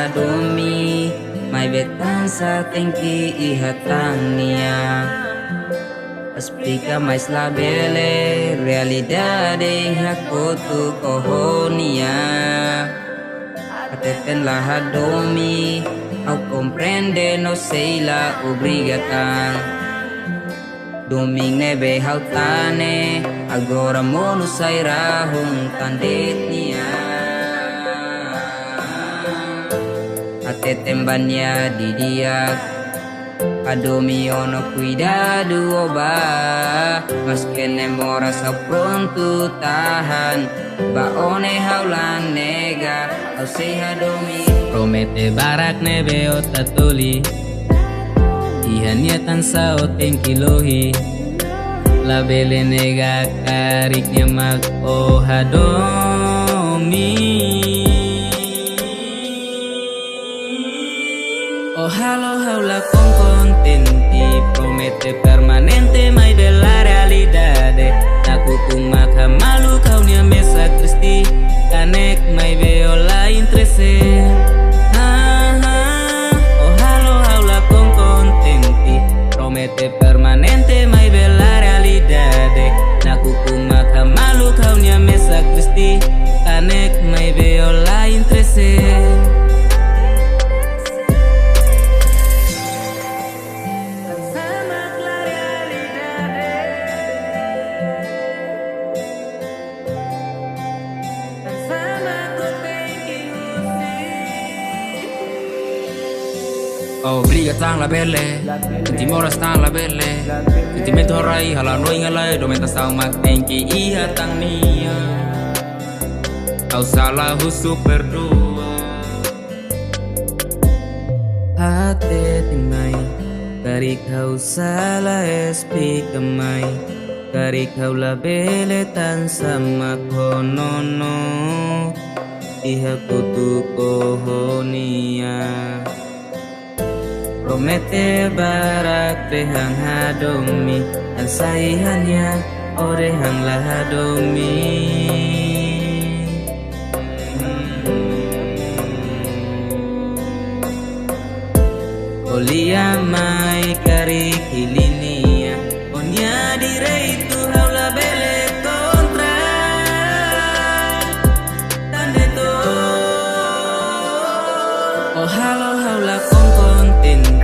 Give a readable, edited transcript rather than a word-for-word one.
lahadomi mai betan sa tengki ihatang nia explica mais labele realidade hakotu kohonia ateten lahadomi au comprende no sei la obrigação domingo nebe hautane agora mono sairá tandetnia até tembania di dia adomi ono cuidado oba mas que nemora sa pronto tahan ba one haulan nega au sei adomi promete barak nebe otatoli ihaniatan sa oten kilohi la bele nega kariknya mag ohadomi halo haula con contenti promete permanente mai bella realidade aku kumaka malu kau nia mesa Kristi kanek mai beola interese promete permanente mai bella realidade naku kumaka malu kau nia mesa Kristi kanek mai beola interese obrigação la belle timora sta la belle sentimento rai hala noi ngalai domenta sau mak tengki iha tang nia kau salah husu berdua hati timai dari kau salah espi kemai dari kau la belle tan sama konono iha kutu kohonia promete barak behang hadomi dan saihannya orehang lahadomi olia mai kari kilinia onya direi tu haula bele kontra tande to oh halo haula con contento